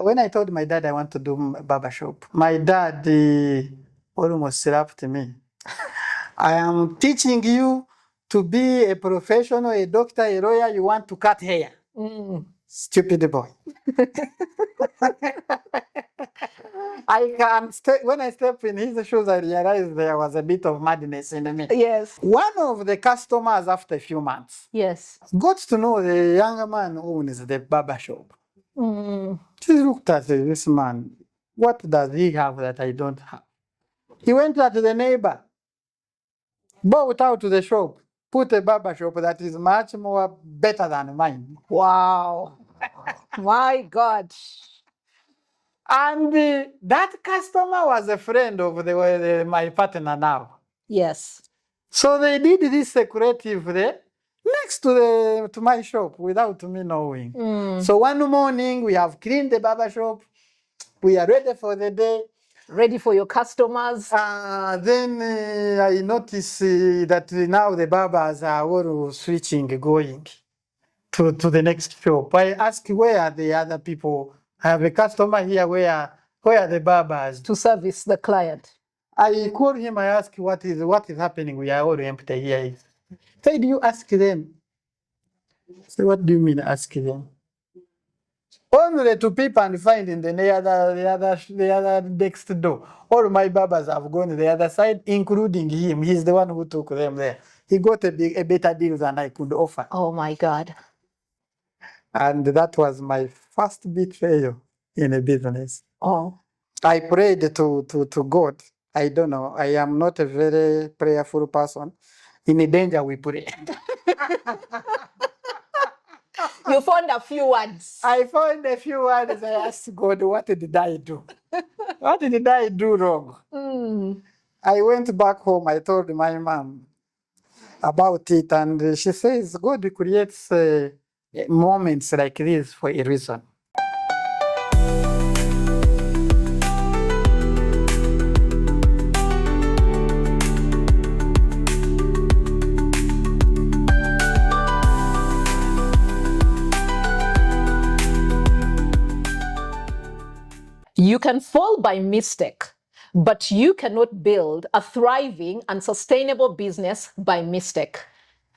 When I told my dad I want to do barber shop, my dad almost slapped me. I am teaching you to be a professional, a doctor, a lawyer, you want to cut hair. Stupid boy. When I stepped in his shoes, I realized there was a bit of madness in me. Yes. One of the customers, after a few months, Yes. got to know the younger man who owns the barber shop. She looked at this man. What does he have that I don't have? He went to the neighbor, bought out to the shop, put a barber shop that is much more better than mine. Wow. My God. And that customer was a friend of my partner now. Yes. So they did this secretively next to my shop without me knowing. So one morning we have cleaned the barber shop. We are ready for the day. Ready for your customers. Then I notice that now the barbers are all switching, going to the next shop. I ask where are the other people. I have a customer here. Where are the barbers? To service the client. I call him. I ask what is happening. We are all empty here. Say, do you ask them? So what do you mean ask them? Only to peep and find in the other next door. All my barbers have gone to the other side, including him. He's the one who took them there. He got a better deal than I could offer. Oh my God. And that was my first betrayal in a business. Oh. I prayed to God. I don't know. I am not a very prayerful person. In a danger, we pray. You found a few words. I found a few words. I asked God, what did I do? What did I do wrong? I went back home. I told my mom about it, and she says God creates moments like this for a reason. You can fall by mistake, but you cannot build a thriving and sustainable business by mistake.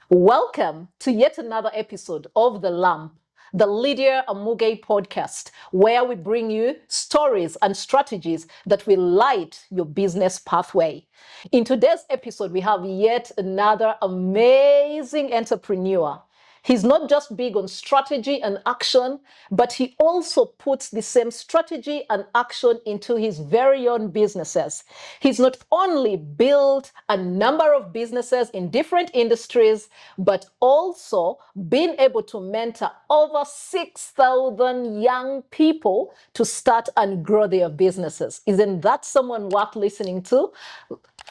Welcome to yet another episode of The Lamp, the Lydia Amuge podcast, where we bring you stories and strategies that will light your business pathway. In today's episode, we have yet another amazing entrepreneur. He's not just big on strategy and action, but he also puts the same strategy and action into his very own businesses. He's not only built a number of businesses in different industries, but also been able to mentor over 6,000 young people to start and grow their businesses. Isn't that someone worth listening to?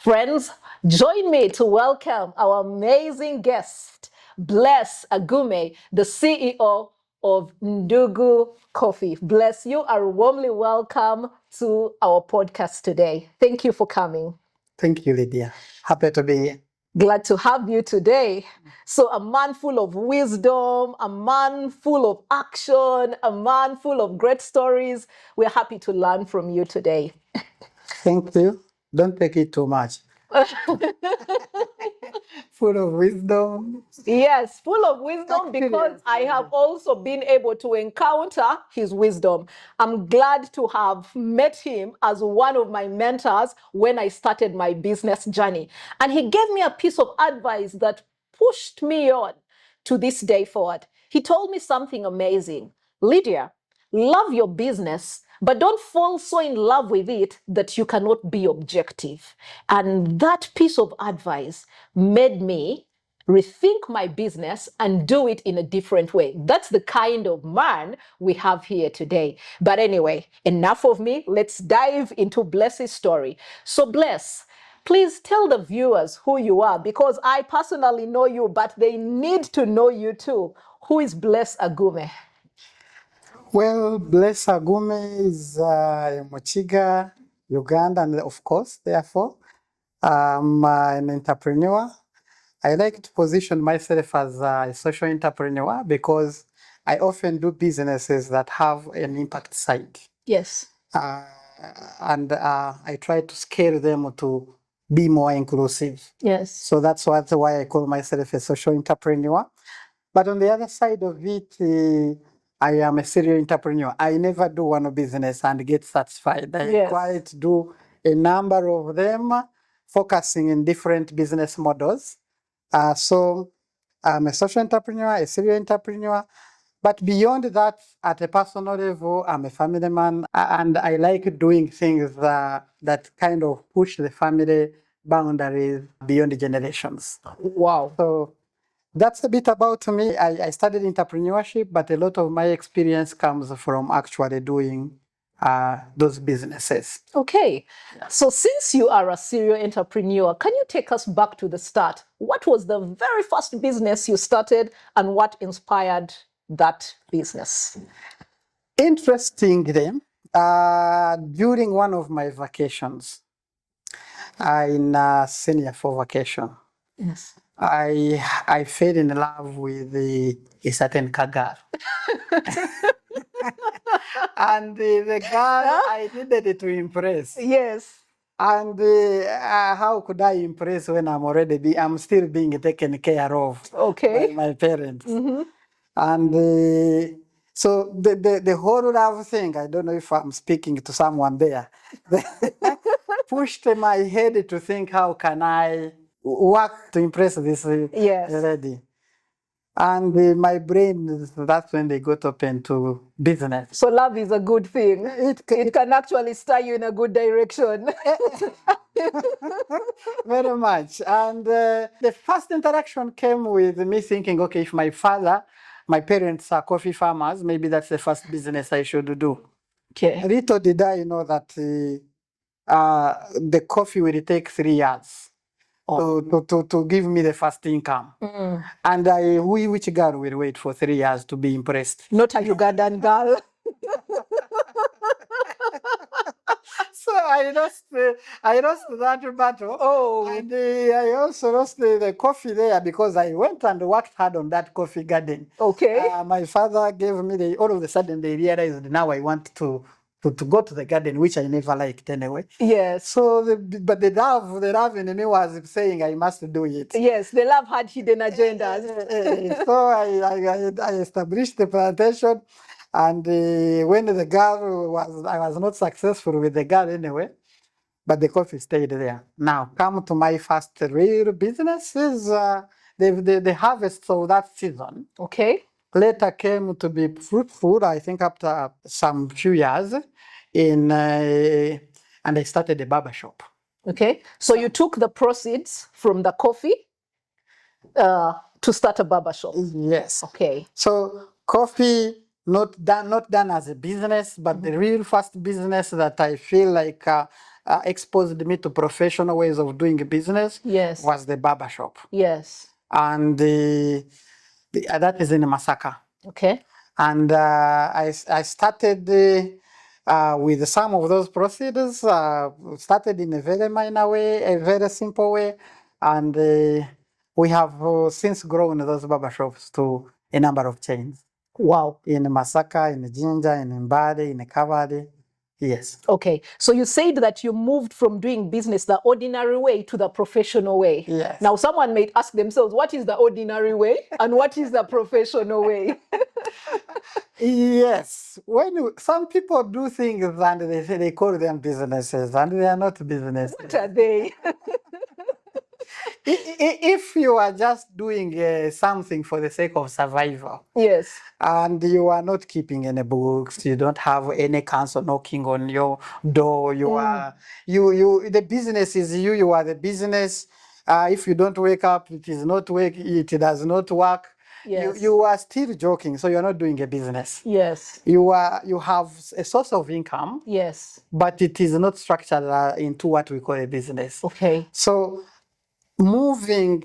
Friends, join me to welcome our amazing guest, Bless Agume, the CEO of Ndugu Coffee. Bless, you are warmly welcome to our podcast today. Thank you for coming. Thank you, Lydia. Happy to be here. Glad to have you today. So a man full of wisdom, a man full of action, a man full of great stories. We're happy to learn from you today. Thank you. Don't take it too much. Full of wisdom. Yes, full of wisdom, because I have also been able to encounter his wisdom. I'm glad to have met him as one of my mentors when I started my business journey. And he gave me a piece of advice that pushed me on to this day forward. He told me something amazing. Lydia, love your business, but don't fall so in love with it that you cannot be objective. And that piece of advice made me rethink my business and do it in a different way. That's the kind of man we have here today. But anyway, enough of me. Let's dive into Bless's story. So Bless, please tell the viewers who you are, because I personally know you, but they need to know you too. Who is Bless Agume? Well, Bless Agume is Mochiga, Uganda, and of course, therefore, I'm an entrepreneur. I like to position myself as a social entrepreneur because I often do businesses that have an impact side. Yes. And I try to scale them to be more inclusive. Yes. So that's why I call myself a social entrepreneur. But on the other side of it, I am a serial entrepreneur. I never do one business and get satisfied. I quite do a number of them, focusing in different business models. So I'm a social entrepreneur, a serial entrepreneur. But beyond that, at a personal level, I'm a family man, and I like doing things that kind of push the family boundaries beyond generations. Wow. So that's a bit about me. I studied entrepreneurship, but a lot of my experience comes from actually doing those businesses. Okay. Yeah. So since you are a serial entrepreneur, can you take us back to the start? What was the very first business you started and what inspired that business? Interestingly, during one of my vacations, in senior for vacation, yes, I fell in love with a certain girl. And the girl I needed to impress. Yes. And how could I impress when I'm still being taken care of by my parents? Mm-hmm. And so the whole love thing, I don't know if I'm speaking to someone there, pushed my head to think, how can I work to impress this lady? And my brain, that's when they got open to business. So love is a good thing. It can actually steer you in a good direction. Very much. And the first interaction came with me thinking, okay, if my parents are coffee farmers, maybe that's the first business I should do. Okay. Little did I know that the coffee will take 3 years to give me the first income. Mm. And which girl will wait for 3 years to be impressed? Not a Ugandan girl. So I lost that battle. Oh. And I also lost the coffee there because I went and worked hard on that coffee garden. Okay. My father gave me all of a sudden they realized now I want to go to the garden, which I never liked anyway. Yes. So, but the love in me was saying I must do it. Yes, the love had hidden agendas. So I established the plantation. And when the girl I was not successful with the girl anyway, but the coffee stayed there. Now, come to my first real business is the harvest of that season. Okay. Later came to be fruitful, I think after some few years, and I started a barber shop. Okay. So you took the proceeds from the coffee to start a barber shop. Yes. Okay. So coffee, not done as a business, but the real first business that I feel like exposed me to professional ways of doing business. Yes. Was the barber shop. Yes. And that is in Masaka. Okay. And I started with some of those proceeds, started in a very minor way, a very simple way, and we have since grown those barbershops to a number of chains. Wow. In Masaka, in Jinja, in Mbade, in Kabade. Yes. Okay. So you said that you moved from doing business the ordinary way to the professional way. Yes. Now someone may ask themselves, what is the ordinary way and what is the professional way? Yes. Some people do things and they say they call them businesses and they are not businesses. What are they? If you are just doing something for the sake of survival, yes, and you are not keeping any books, you don't have any counsel knocking on your door, the business is you are the business. If you don't wake up, it does not work. Yes. You are still joking, so you're not doing a business. Yes. You have a source of income. Yes. But it is not structured into what we call a business. Okay. So moving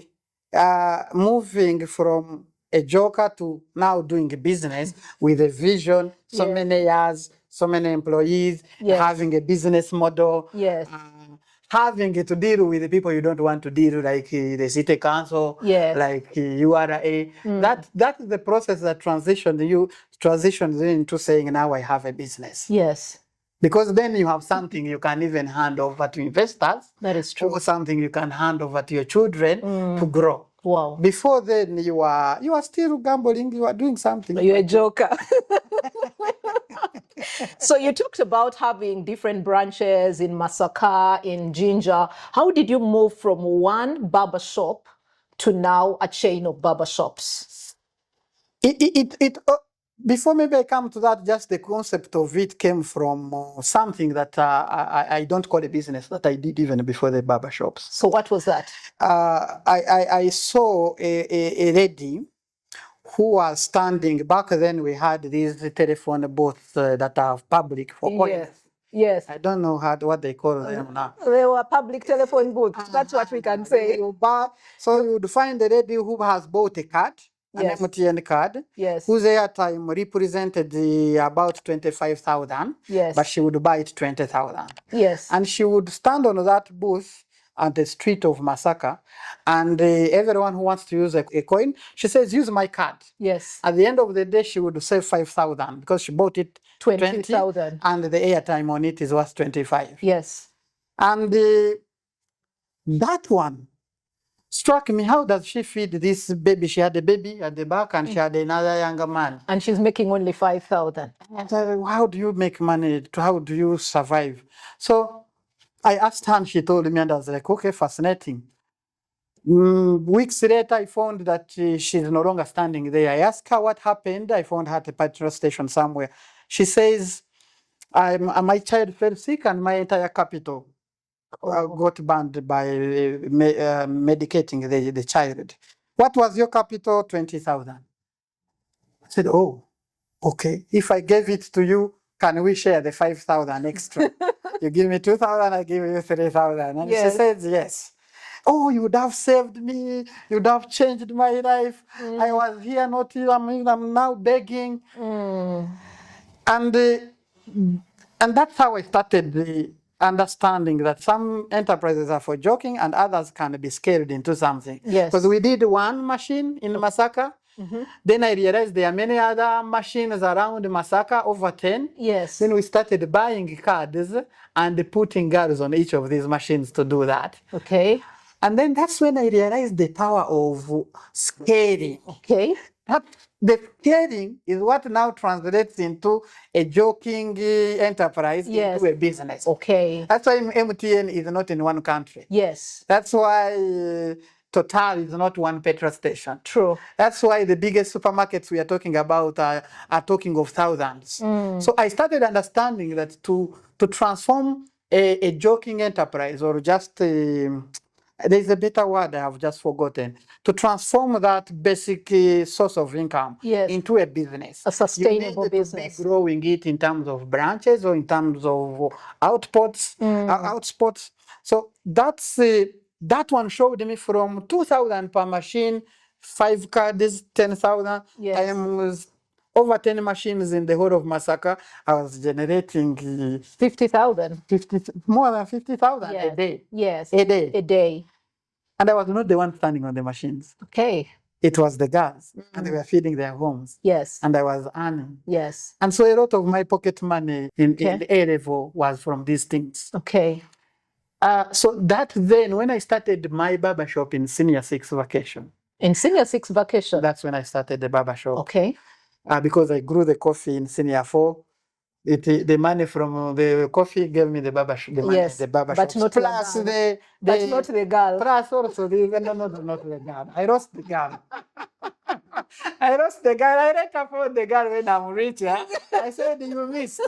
from a joker to now doing a business with a vision, so many years, so many employees, having a business model. Yes. having to deal with the people you don't want to deal, like the city council, Yes. like URA. That is the process that transitions into saying, now I have a business. Yes. Because then you have something you can even hand over to investors. That is true. Or something you can hand over to your children to grow. Wow. Before then, you are still gambling. You are doing something. You're a joker. So you talked about having different branches in Masaka, in Ginger. How did you move from one barber shop to now a chain of barber shops? Before maybe I come to that, just the concept of it came from something that I don't call a business, that I did even before the barber shops. So what was that? I saw a lady who was standing. Back then we had these telephone booths that are public for coins. Yes. I don't know what they call them now. They were public telephone booths. That's what we can say. So you would find a lady who has bought a card, an MTN card, whose airtime represented about 25,000, but she would buy it 20,000. Yes. And she would stand on that booth at the street of Masaka, and everyone who wants to use a coin, she says, use my card. Yes. At the end of the day, she would save 5,000 because she bought it 20,000, and the airtime on it is worth 25. Yes. And that one struck me. How does she feed this baby? She had a baby at the back and she had another younger man. And she's making only 5,000. How do you make money? How do you survive? So I asked her and she told me, and I was like, okay, fascinating. Weeks later, I found that she's no longer standing there. I asked her what happened. I found her at a petrol station somewhere. She says, my child fell sick and my entire capital got banned by medicating the child. What was your capital? 20,000. I said, oh, okay. If I gave it to you, can we share the 5,000 extra? You give me 2,000, I give you 3,000. And she said, yes. Oh, you would have saved me. You would have changed my life. I was here, not here. I'm now begging. And that's how I started understanding that some enterprises are for joking and others can be scaled into something. Yes. Because we did one machine in Masaka. Then I realized there are many other machines around Masaka, over 10. Yes. Then we started buying cards and putting girls on each of these machines to do that. Okay. And then that's when I realized the power of scaling. Okay. The scaling is what now translates into a joking enterprise into a business. Okay. That's why MTN is not in one country. Yes. That's why Total is not one petrol station. True. That's why the biggest supermarkets we are talking about are talking of thousands. So I started understanding that to transform a joking enterprise, or just there's a better word I have just forgotten, to transform that basic source of income into a business. A sustainable business. To be growing it in terms of branches or in terms of outspots. So that one showed me from 2,000 per machine, 5 cards, 10,000 times over 10 machines in the whole of Masaka. I was generating 50,000. More than 50,000 a day. Yes. A day. A day. And I was not the one standing on the machines. Okay. It was the girls, and they were feeding their homes. Yes. And I was earning. Yes. And so a lot of my pocket money in the A level was from these things. Okay. So that then, when I started my barbershop in Senior 6 vacation. In Senior 6 vacation? That's when I started the barbershop. Okay. Because I grew the coffee in Senior 4. The money from the coffee gave me the barbershop. The barbershop. But not plus but not the girl. Plus also not the girl. I lost the girl. I lost the girl. I didn't afford the girl when I'm rich. Yeah? I said, you missed.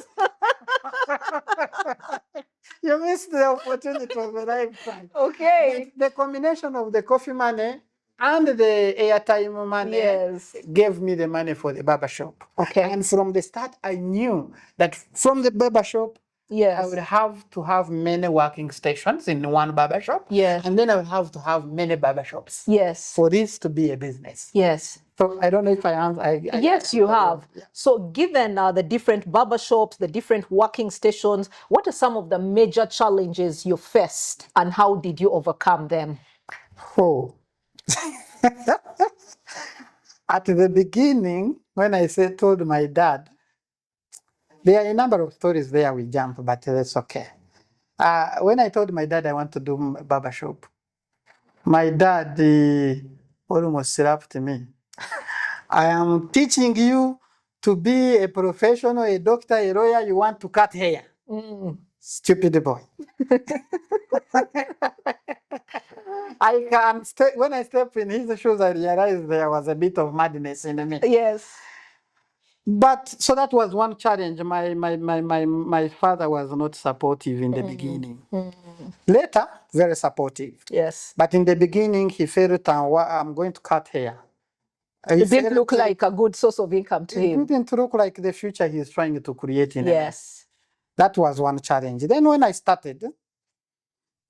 You missed the opportunity of a lifetime. Okay. The combination of the coffee money and the airtime money gave me the money for the barbershop. Okay. And from the start, I knew that from the barbershop, Yes. I would have to have many working stations in one barbershop. Yeah. And then I would have to have many barbershops. Yes. For this to be a business. Yes. So I don't know if I answer. Yes, you have. Yeah. So given the different barbershops, the different working stations, what are some of the major challenges you faced and how did you overcome them? Oh. At the beginning, when I told my dad, there are a number of stories there we jump, but that's okay. When I told my dad I want to do barbershop, my dad almost slapped me. I am teaching you to be a professional, a doctor, a lawyer, you want to cut hair. Stupid boy. When I stepped in his shoes, I realized there was a bit of madness in me. Yes. But so that was one challenge. My father was not supportive in the beginning. Later, very supportive. Yes. But in the beginning, he felt I'm going to cut hair. It didn't look like a good source of income to him. It didn't look like the future he's trying to create in Yes. That was one challenge. Then when I started,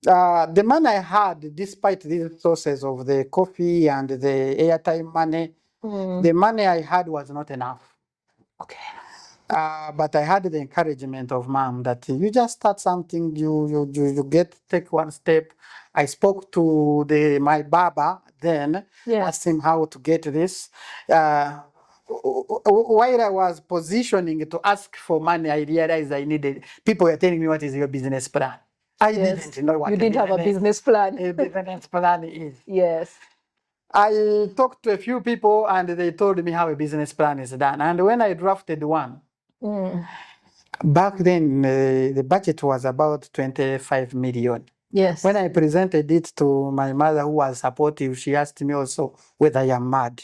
the money I had, despite these sources of the coffee and the airtime money, the money I had was not enough. Okay. But I had the encouragement of mom that you just start something, you take one step. I spoke to my barber then, asked him how to get this. While I was positioning to ask for money, I realized I needed, people were telling me, what is your business plan? I didn't know what you didn't have a business plan. A business plan is. Yes. I talked to a few people and they told me how a business plan is done. And when I drafted one, back then the budget was about 25 million. Yes. When I presented it to my mother, who was supportive, she asked me also whether I am mad.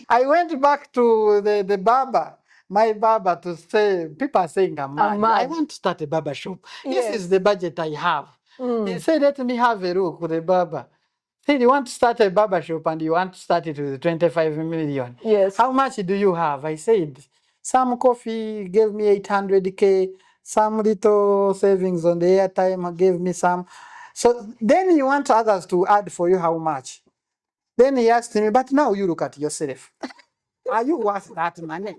I went back to the barber, my barber, to say, people are saying I'm mad. I want to start a barber shop. Yes. This is the budget I have. He said, let me have a look with the barber. He said, you want to start a barber shop and you want to start it with 25 million. Yes. How much do you have? I said, some coffee gave me 800K, some little savings on the airtime gave me some. So then you want others to add for you how much? Then he asked me, but now you look at yourself. Are you worth that money?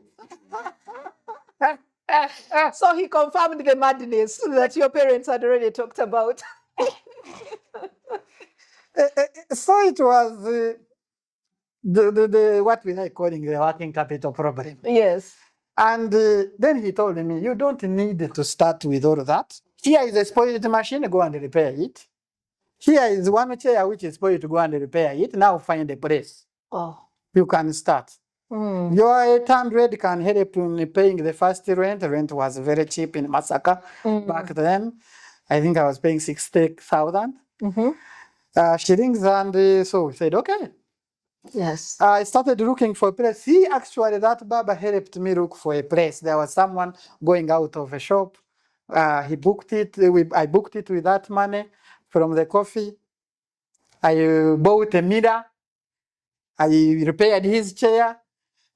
So he confirmed the madness that your parents had already talked about. So it was the what we are calling the working capital problem. Yes. And then he told me, you don't need to start with all of that. Here is a spoiled machine, go and repair it. Here is one chair which is spoiled, go and repair it. Now find a place. Oh. You can start. Your 800 can help in paying the first rent. Rent was very cheap in Masaka back then. I think I was paying 60,000 shillings, and so we said, okay. Yes. I started looking for a place. That barber helped me look for a place. There was someone going out of a shop. He booked it. I booked it with that money from the coffee. I bought a mirror. I repaired his chair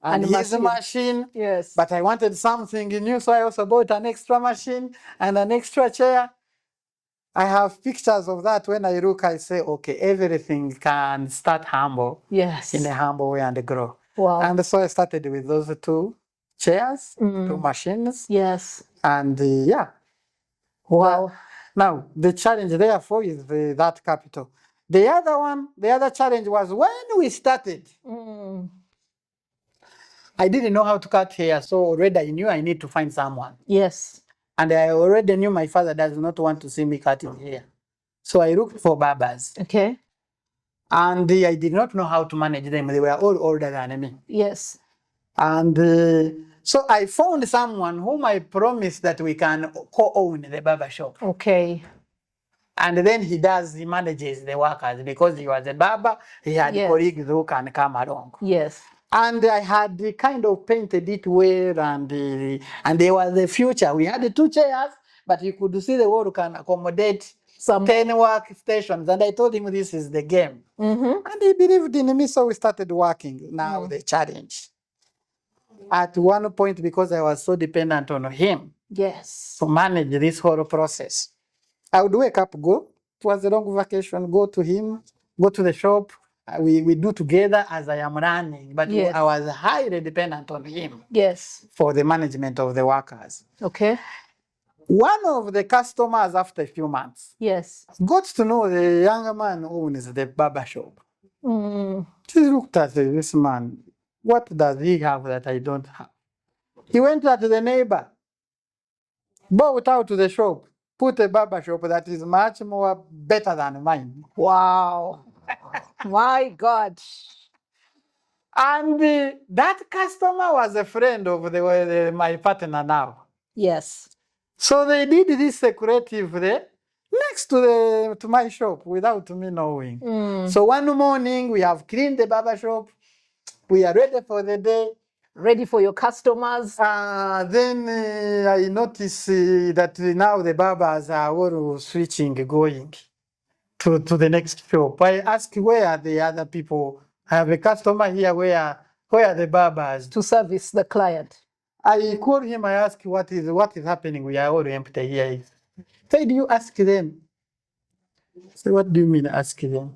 and his machine. Yes. But I wanted something new, so I also bought an extra machine and an extra chair. I have pictures of that. When I look, I say, okay, everything can start humble. Yes. In a humble way and grow. Wow. And so I started with those two chairs, two machines. Yes. And yeah. Wow. Now, the challenge therefore is that capital. The other challenge was when we started. I didn't know how to cut hair, so already I knew I need to find someone. Yes. And I already knew my father does not want to see me cutting hair. So I looked for barbers. Okay. And I did not know how to manage them. They were all older than me. Yes. And so I found someone whom I promised that we can co-own the barber shop. Okay. And then he manages the workers because he was a barber. He had colleagues who can come along. Yes. And I had kind of painted it well, and there was the future. We had 2 chairs, but you could see the wall can accommodate 10 workstations. And I told him this is the game. And he believed in me, so we started working. Now the challenge. at one point, because I was so dependent on him Yes. to manage this whole process, I would wake up, go, it was a long vacation, go to him, go to the shop. We do together as I am running, but Yes. I was highly dependent on him Yes. for the management of the workers. Okay. One of the customers, after a few months, Yes. got to know the younger man who owns the barber shop. Mm. She looked at this man. What does he have that I don't have? He went to the neighbor, bought out to the shop, put a barber shop that is much more better than mine. Wow. My God. And that customer was a friend of my partner now. Yes. So they did this secretively next to my shop without me knowing. So one morning we have cleaned the barber shop. We are ready for the day. Ready for your customers. Then I notice that now the barbers are all switching, going to the next shop. I ask, where are the other people? I have a customer here. Where are the barbers? To service the client. I call him. I ask, what is happening? We are all empty here. Say, do you ask them? So what do you mean ask them?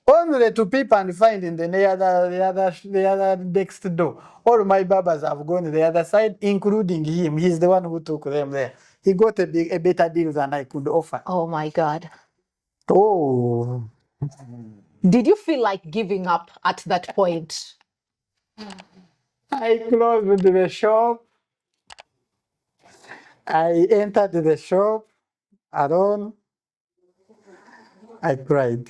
Only to peep and find in the other next door. All my barbers have gone to the other side, including him. He's the one who took them there. He got a better deal than I could offer. Oh my God. Oh. Did you feel like giving up at that point? I closed the shop. I entered the shop alone. I cried.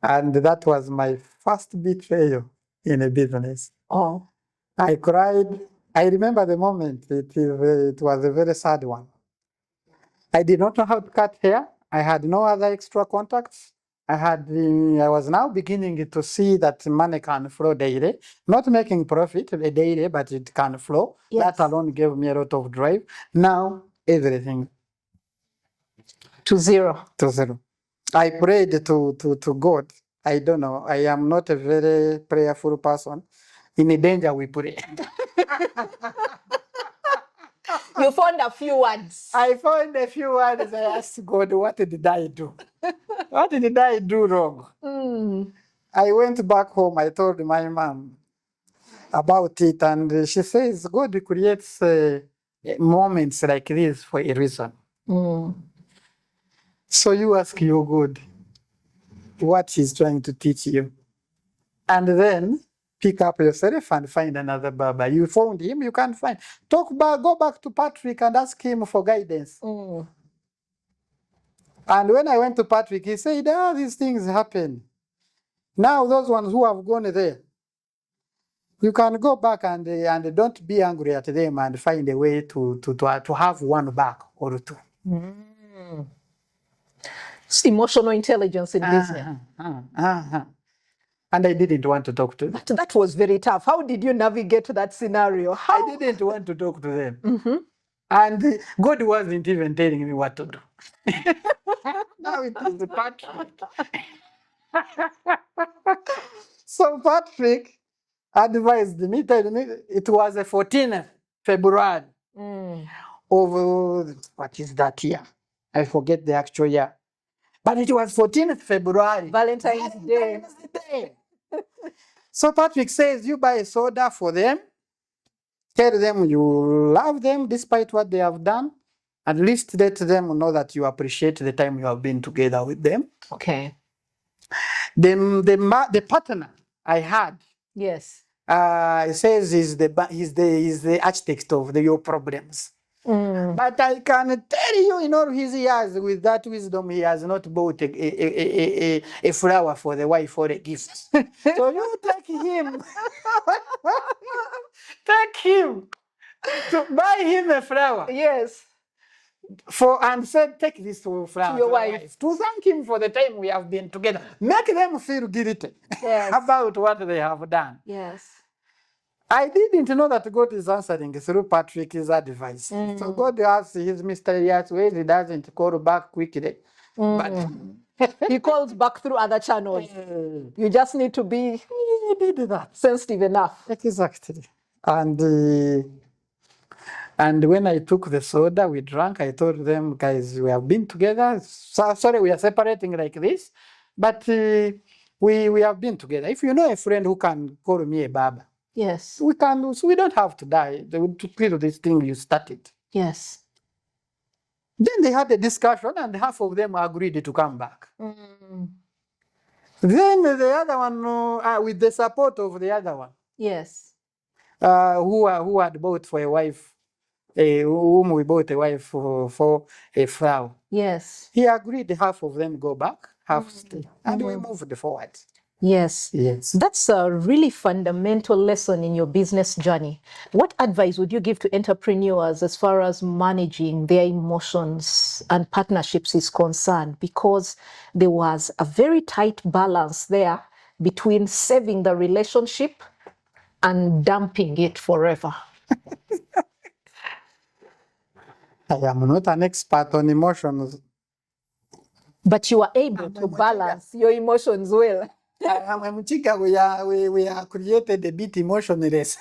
And that was my first betrayal in a business. Oh. I cried. I remember the moment. It was a very sad one. I did not know how to cut hair. I had no other extra contacts. I was now beginning to see that money can flow daily, not making profit daily, but it can flow. Yes. That alone gave me a lot of drive. Now everything To zero. to zero. I prayed to God. I don't know. I am not a very prayerful person. In a danger, we pray. You found a few words. I found a few words. I asked God, what did I do? What did I do wrong? I went back home. I told my mom about it, and she says God creates moments like this for a reason. So you ask your God what He's trying to teach you, and then pick up yourself and find another barber. You found him, you can't find. Go back to Patrick and ask him for guidance. And when I went to Patrick, he said, these things happen. Now those ones who have gone there, you can go back and don't be angry at them and find a way to have one back or two. It's emotional intelligence in business. And I didn't want to talk to them. That was very tough. How did you navigate that scenario? I didn't want to talk to them. And God wasn't even telling me what to do. Now it is the Patrick. So Patrick advised me, told me it was the 14th February of, what is that year? I forget the actual year. But it was 14th February. Valentine's Day. So Patrick says, you buy a soda for them. Tell them you love them despite what they have done. At least let them know that you appreciate the time you have been together with them. Okay. The partner I had, yes, he says he's the architect of your problems. But I can tell you, in all his years, with that wisdom, he has not bought a flower for the wife or a gift. So you take him, take him to buy him a flower. Yes. And said, take this flower to your wife. To thank him for the time we have been together. Make them feel guilty about what they have done. Yes. I didn't know that God is answering through Patrick's advice. So God has his mysterious ways. He doesn't call back quickly. But he calls back through other channels. You just need to be sensitive enough. Exactly. And when I took the soda, we drank, I told them, guys, we have been together. Sorry, we are separating like this, but we have been together. If you know a friend who can call me a barber, Yes. we can, so we don't have to die to kill this thing you started. Yes. Then they had a discussion, and half of them agreed to come back. Mm. Then the other one, with the support of the other one, Yes. who had bought for a wife, whom we bought a wife for a flower. Yes. He agreed half of them go back, half stay, and we moved forward. Yes. Yes. That's a really fundamental lesson in your business journey. What advice would you give to entrepreneurs as far as managing their emotions and partnerships is concerned? Because there was a very tight balance there between saving the relationship and dumping it forever. I am not an expert on emotions. But you are able to balance your emotions well. I'm Chica, we are created a bit emotionless.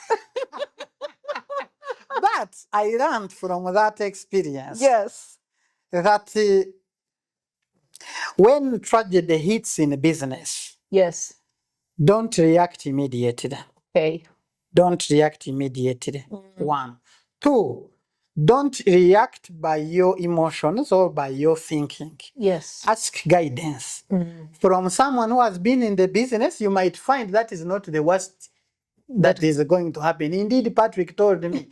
But I learned from that experience Yes. that when tragedy hits in a business, Yes. don't react immediately. Okay. Don't react immediately. 1. 2, don't react by your emotions or by your thinking. Yes. Ask guidance. From someone who has been in the business, you might find that is not the worst that is going to happen. Indeed, Patrick told me,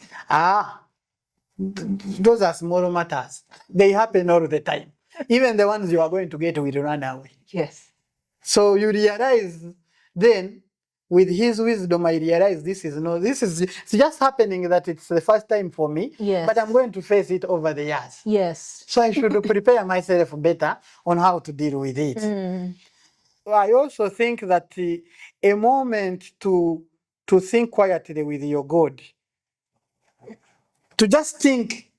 those are small matters. They happen all the time. Even the ones you are going to get will run away. Yes. So you realize then, with his wisdom, I realize this is it's just happening that it's the first time for me, Yes. but I'm going to face it over the years. Yes. So I should prepare myself better on how to deal with it. I also think that a moment to think quietly with your God, to just think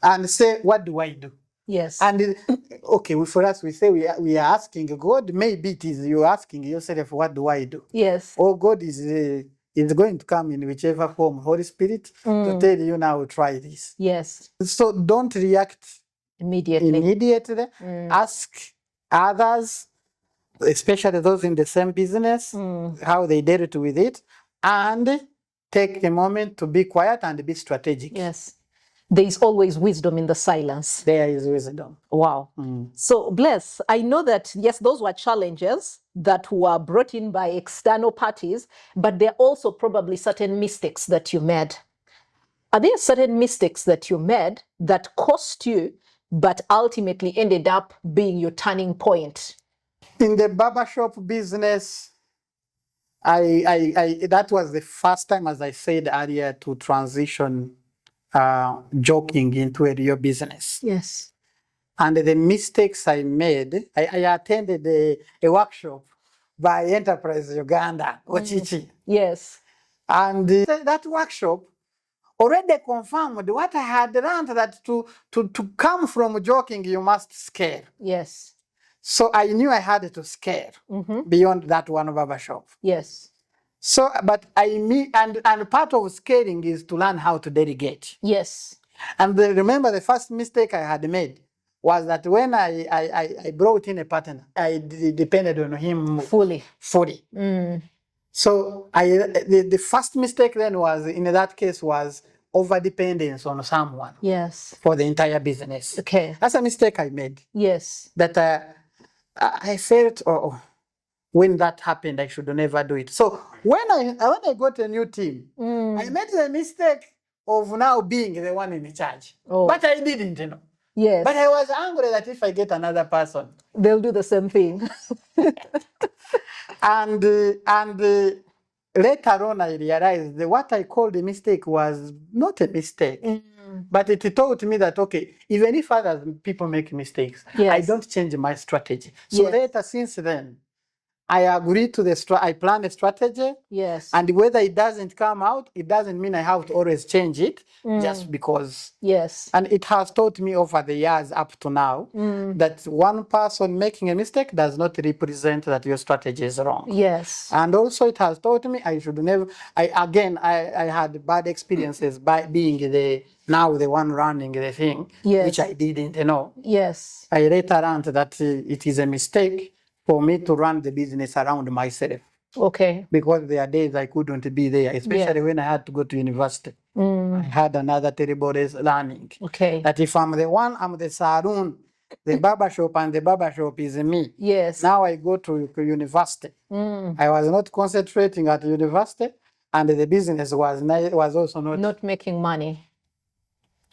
and say, what do I do? Yes. And okay, for us, we say we are asking God. Maybe it is you asking yourself, what do I do? Yes. Or God is going to come in whichever form, Holy Spirit, to tell you now, try this. Yes. So don't react immediately. Ask others, especially those in the same business, how they dealt with it, and take a moment to be quiet and be strategic. Yes. There is always wisdom in the silence. There is wisdom. Wow. So, Bless, I know that, yes, those were challenges that were brought in by external parties, but there are also probably certain mistakes that you made. Are there certain mistakes that you made that cost you, but ultimately ended up being your turning point? In the barbershop business, that was the first time, as I said earlier, to transition joking into a real business. Yes. And the mistakes I made, I attended a workshop by Enterprise Uganda, Ochichi. Yes. And that workshop already confirmed what I had learned, that to come from joking, you must scare. Yes. So I knew I had to scare beyond that one barbershop. Yes. So, but and part of scaling is to learn how to delegate. Yes. And remember, the first mistake I had made was that when I brought in a partner, I depended on him fully. So the first mistake then was, in that case, was over dependence on someone. Yes. For the entire business. Okay. That's a mistake I made. Yes. That I felt, when that happened, I should never do it. So when I got a new team, I made the mistake of now being the one in charge. But I didn't, Yes. But I was angry that if I get another person, they'll do the same thing. and later on, I realized that what I called a mistake was not a mistake. But it taught me that, okay, even if other people make mistakes, I don't change my strategy. So later, since then, I agree to I plan a strategy. Yes. And whether it doesn't come out, it doesn't mean I have to always change it just because. Yes. And it has taught me over the years up to now that one person making a mistake does not represent that your strategy is wrong. Yes. And also it has taught me I should never, I had bad experiences by being the one running the thing, which I didn't know. Yes. I later learned that it is a mistake for me to run the business around myself. Okay. Because there are days I couldn't be there, especially when I had to go to university. I had another terrible learning. Okay. That if I'm the saloon, the barber shop, and the barber shop is me. Yes. Now I go to university. I was not concentrating at university, and the business was also not making money.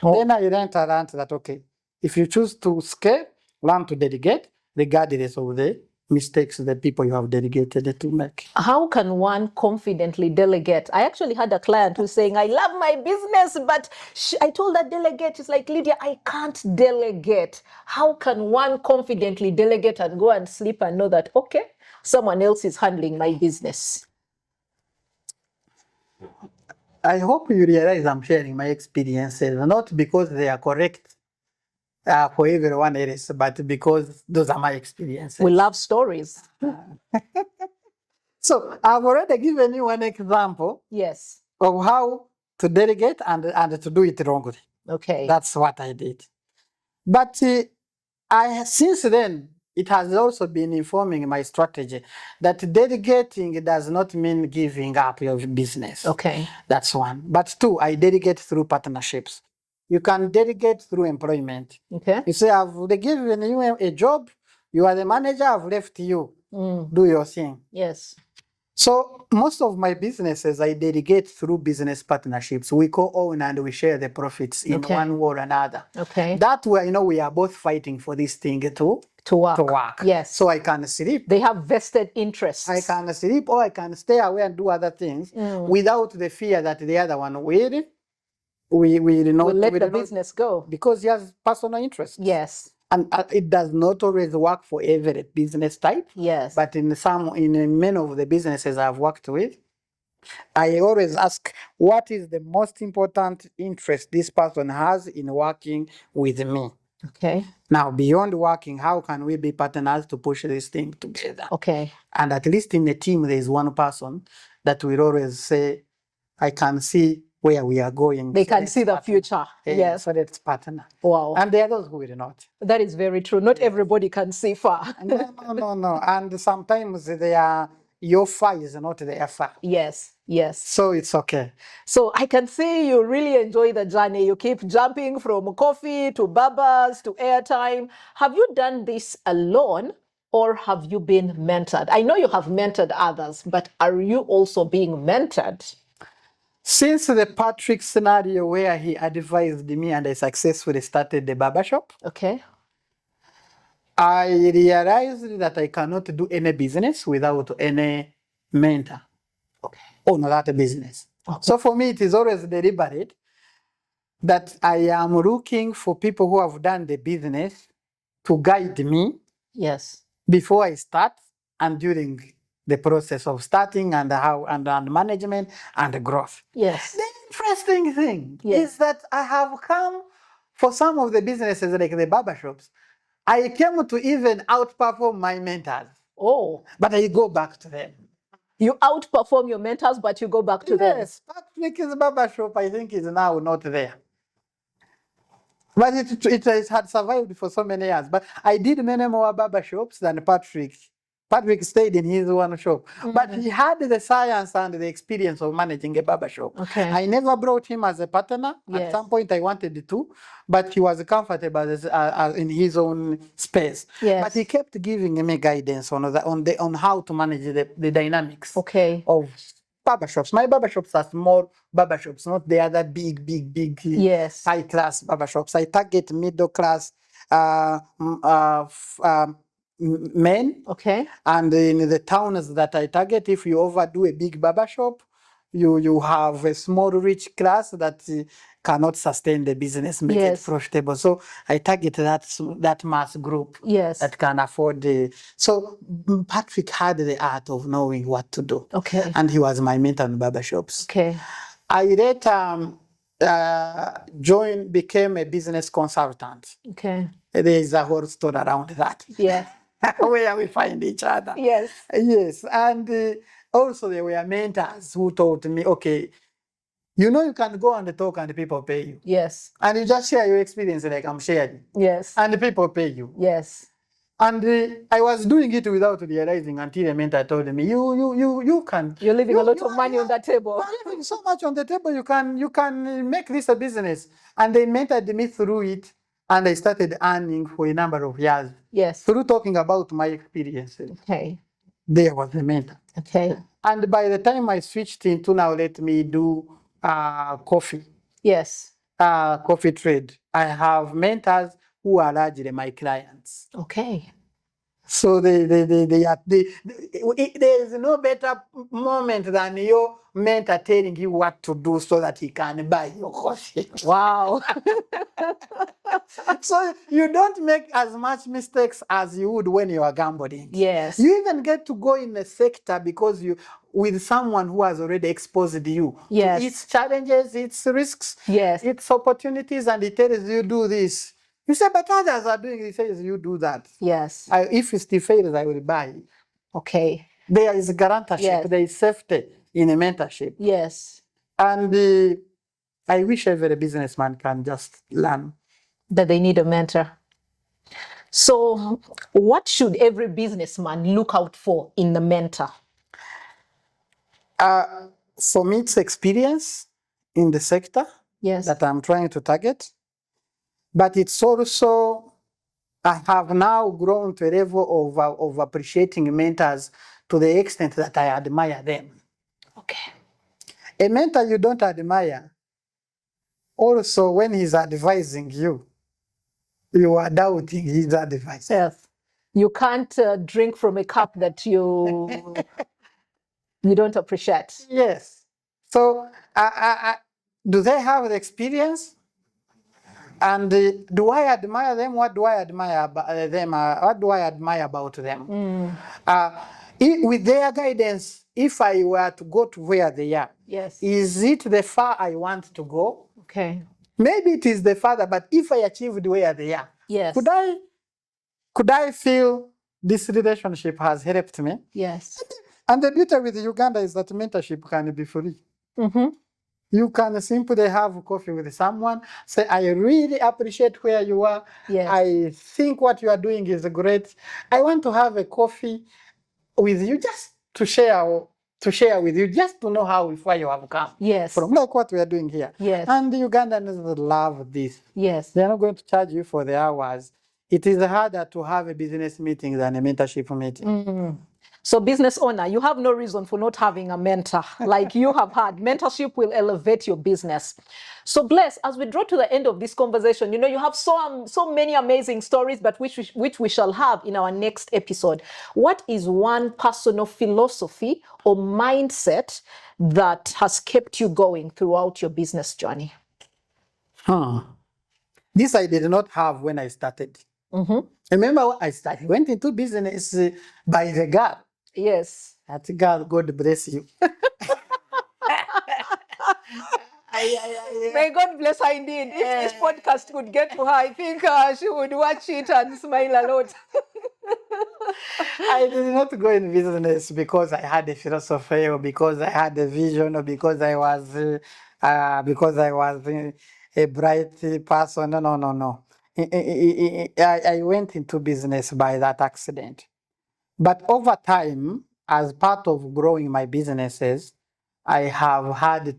Then I learned that, okay, if you choose to scale, learn to delegate, regardless of the mistakes that people you have delegated to make. How can one confidently delegate? I actually had a client who's saying, I love my business, but I told her delegate. She's like, Lydia, I can't delegate. How can one confidently delegate and go and sleep and know that, okay, someone else is handling my business? I hope you realize I'm sharing my experiences, not because they are correct for everyone else, but because those are my experiences. We love stories. So I've already given you one example. Yes. Of how to delegate and to do it wrongly. Okay. That's what I did. But since then, it has also been informing my strategy that delegating does not mean giving up your business. Okay. That's one. But two, I delegate through partnerships. You can delegate through employment. Okay. You say, I've given you a job, you are the manager, I've left you. Do your thing. Yes. So most of my businesses, I delegate through business partnerships. We co-own and we share the profits in one way or another. Okay. That way, we are both fighting for this thing to work. Yes. So I can sleep. They have vested interests. I can sleep or I can stay away and do other things without the fear that the other one will let the business go. Because he has personal interest. Yes. And it does not always work for every business type. Yes. But in many of the businesses I've worked with, I always ask, what is the most important interest this person has in working with me? Okay. Now, beyond working, how can we be partners to push this thing together? Okay. And at least in the team, there is one person that will always say, I can see where we are going. They can see the future. Yes. So let's partner. Wow. And there are those who will not. That is very true. Not everybody can see far. No. And sometimes your far is not their far. Yes. Yes. So it's okay. So I can see you really enjoy the journey. You keep jumping from coffee to barbers to airtime. Have you done this alone or have you been mentored? I know you have mentored others, but are you also being mentored? Since the Patrick scenario where he advised me and I successfully started the barbershop, okay, I realized that I cannot do any business without any mentor. Okay. Own that business. Okay. So for me, it is always deliberate that I am looking for people who have done the business to guide me. Yes. Before I start and during the process of starting and management and growth. Yes. The interesting thing is that I have come for some of the businesses like the barbershops. I came to even outperform my mentors. Oh. But I go back to them. You outperform your mentors, but you go back to them. Yes. Patrick's barbershop, I think, is now not there. But it had survived for so many years. But I did many more barbershops than Patrick. Patrick stayed in his one shop. But he had the science and the experience of managing a barbershop. Okay. I never brought him as a partner. Yes. At some point I wanted to, but he was comfortable in his own space. Yes. But he kept giving me guidance on how to manage the dynamics of barbershops. My barbershops are small barbershops, not the other big yes, high-class barbershops. I target middle-class men. Okay. And in the towns that I target, if you overdo a big barbershop, you have a small rich class that cannot sustain the business, make it profitable. So I target that mass group that can afford the. So Patrick had the art of knowing what to do. Okay. And he was my mentor in barbershops. Okay. I later became a business consultant. Okay. There is a whole story around that. Yes. Where we find each other. Yes. Yes. And also there were mentors who taught me, okay, you know you can go and talk and people pay you. Yes. And you just share your experience like I'm sharing. Yes. And the people pay you. Yes. And I was doing it without realizing until a mentor told me, you can. You're leaving a lot of money on that table. You're leaving so much on the table, you can make this a business. And they mentored me through it. And I started earning for a number of years. Yes. Through talking about my experiences. Okay. There was the mentor. Okay. And by the time I switched into now, let me do coffee. Yes. Coffee trade. I have mentors who are largely my clients. Okay. So there is no better moment than your mentor telling you what to do so that he can buy your coffee. Wow. So you don't make as much mistakes as you would when you are gambling. Yes. You even get to go in a sector because you with someone who has already exposed you to its challenges, its risks, its opportunities, and he tells you do this. You say, but others are doing it. He says, you do that. Yes. If it still fails, I will buy. Okay. There is guarantorship. There is safety in a mentorship. Yes. And I wish every businessman can just learn that they need a mentor. So what should every businessman look out for in the mentor? For me, it's experience in the sector that I'm trying to target. But it's also, I have now grown to a level of appreciating mentors to the extent that I admire them. Okay. A mentor you don't admire, also when he's advising you, you are doubting his advice. Yes. You can't drink from a cup that you don't appreciate. Yes. So do they have the experience? And do I admire them? What do I admire about them? What do I admire about them? With their guidance, if I were to go to where they are, is it the far I want to go? Okay. Maybe it is the farther, but if I achieved where they are, could I feel this relationship has helped me? Yes. And the beauty with Uganda is that mentorship can be free. Mm-hmm. You can simply have coffee with someone, say, I really appreciate where you are. Yes. I think what you are doing is great. I want to have a coffee with you just to share with you, just to know how far you have come. Yes. From like what we are doing here. Yes. And the Ugandans love this. Yes. They are not going to charge you for the hours. It is harder to have a business meeting than a mentorship meeting. Mm. So business owner, you have no reason for not having a mentor like you have had. Mentorship will elevate your business. So Bless, as we draw to the end of this conversation, you know, you have so many amazing stories, but which we shall have in our next episode. What is one personal philosophy or mindset that has kept you going throughout your business journey? This I did not have when I started. Mm-hmm. Remember when I started? I went into business by the girl. Yes. That girl, God bless you. May God bless her indeed. If this podcast could get to her, I think she would watch it and smile a lot. I did not go in business because I had a philosophy or because I had a vision or because I was a bright person. No. I went into business by that accident. But over time, as part of growing my businesses, I have had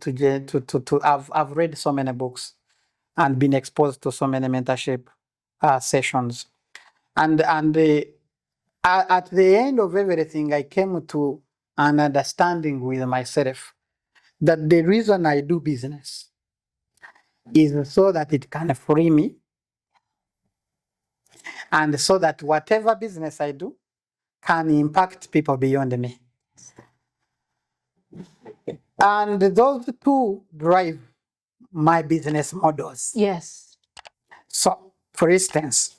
I've read so many books and been exposed to so many mentorship sessions. And at the end of everything, I came to an understanding with myself that the reason I do business is so that it can free me and so that whatever business I do can impact people beyond me. And those two drive my business models. Yes. So, for instance,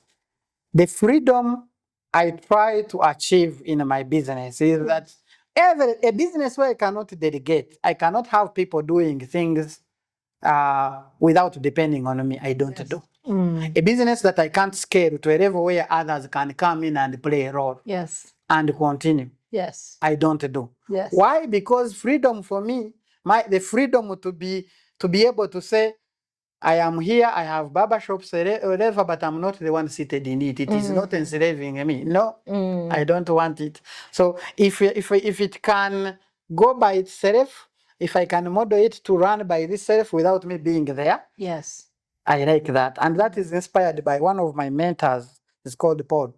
the freedom I try to achieve in my business is that a business where I cannot delegate, I cannot have people doing things without depending on me, I don't do. A business that I can't scale to a level where others can come in and play a role. Yes. And continue. Yes. I don't do. Yes. Why? Because freedom for me, the freedom to be able to say, I am here, I have barbershops, whatever, but I'm not the one seated in it. It is not enslaving me. No, I don't want it. So if it can go by itself, if I can model it to run by itself without me being there, yes, I like that. And that is inspired by one of my mentors. It's called Paul.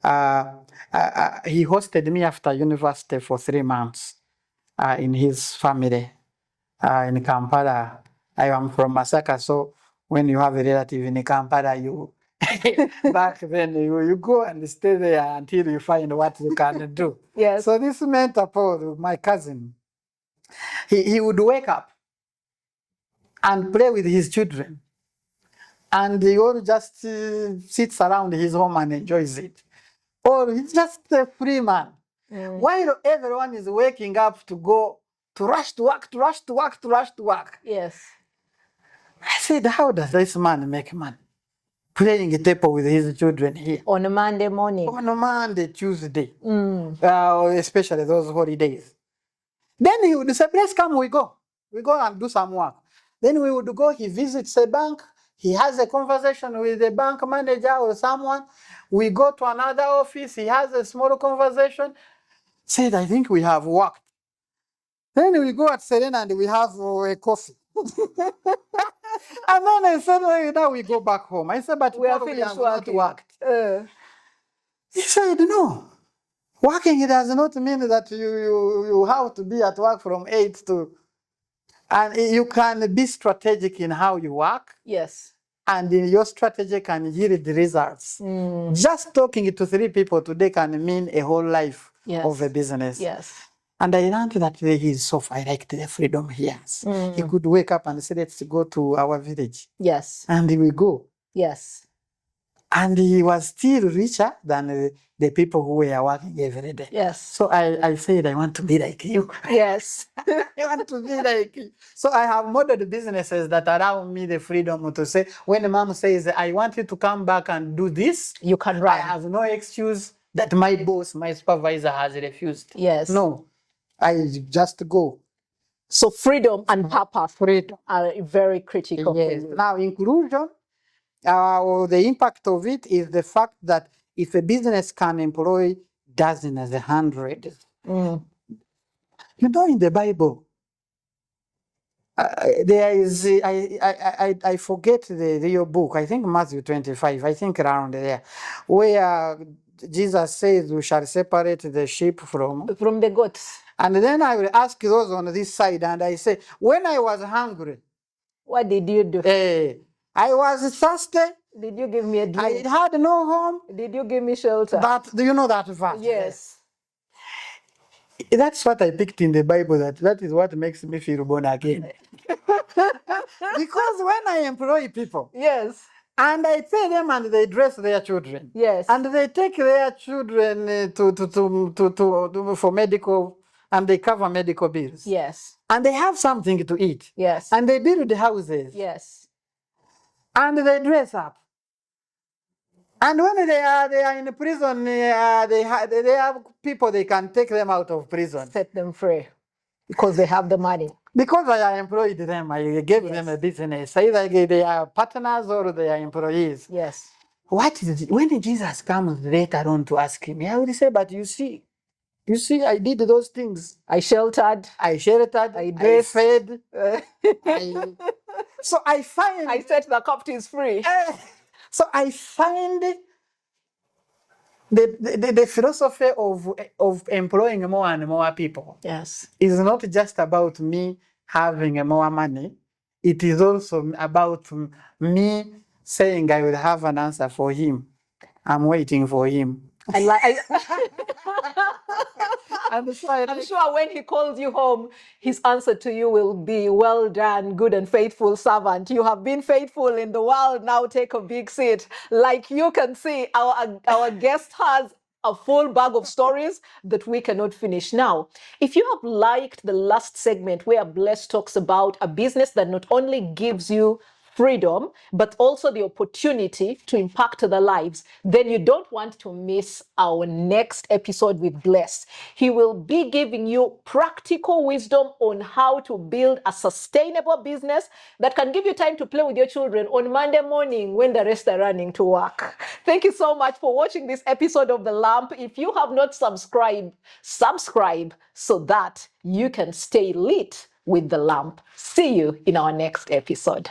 He hosted me after university for 3 months in his family in Kampala. I am from Masaka, so when you have a relative in Kampala, you back then you go and stay there until you find what you can do. Yes. So this mentor, Paul, my cousin, he would wake up and play with his children. And he all just sits around his home and enjoys it. Or he's just a free man. While everyone is waking up to go, to rush to work, to rush to work, to rush to work. Yes. I said, how does this man make money? Playing a table with his children here. On a Monday morning. On a Monday, Tuesday. Especially those holidays. Then he would say, let's come, we go. We go and do some work. Then we would go, he visits a bank. He has a conversation with the bank manager or someone. We go to another office. He has a small conversation. Said, I think we have worked. Then we go at Serena and we have a coffee. And then I said, well, now we go back home. I said, but we have not worked. He said, no. Working, it does not mean that you have to be at work from 8 to... And you can be strategic in how you work. Yes. And your strategy can yield results. Just talking to 3 people today can mean a whole life of a business. Yes. And I learned that he's so I liked the freedom he has. He could wake up and say, let's go to our village. Yes. And he will go. Yes. And he was still richer than the people who were working every day. Yes. So I said, I want to be like you. Yes. I want to be like you. So I have modeled businesses that allow me the freedom to say, when mom says, I want you to come back and do this, you can run. I have no excuse that my boss, my supervisor has refused. Yes. No, I just go. So freedom and purpose are very critical. Yes. Now, inclusion, the impact of it is the fact that if a business can employ dozens, hundreds, you know, in the Bible, there is, I forget the real book, I think Matthew 25, I think around there, where Jesus says we shall separate the sheep from the goats. And then I will ask those on this side, and I say, when I was hungry, what did you do? I was thirsty. Did you give me a drink? I had no home. Did you give me shelter? Do you know that verse? Yes. That's what I picked in the Bible. That is what makes me feel born again. Because when I employ people, yes, and I pay them and they dress their children, yes, and they take their children for medical, and they cover medical bills, yes, and they have something to eat, yes, and they build houses, yes, and they dress up. And when they are in prison, they have people they can take them out of prison, set them free, because they have the money. Because I employed them, I gave them a business. Either they are partners or they are employees. Yes. What is it? When Jesus comes later on to ask me, I will say, but you see, I did those things. I sheltered, I dressed, I fed. So I find... I set the captives free. So I find the philosophy of employing more and more people, yes, is not just about me having more money. It is also about me saying I will have an answer for him. I'm waiting for him. I I'm sure when he calls you home, his answer to you will be, well done, good and faithful servant. You have been faithful in the world. Now take a big seat. Like you can see, our guest has a full bag of stories that we cannot finish now. If you have liked the last segment where Bless talks about a business that not only gives you freedom, but also the opportunity to impact other lives, then you don't want to miss our next episode with Bless. He will be giving you practical wisdom on how to build a sustainable business that can give you time to play with your children on Monday morning when the rest are running to work. Thank you so much for watching this episode of The Lamp. If you have not subscribed, subscribe so that you can stay lit with The Lamp. See you in our next episode.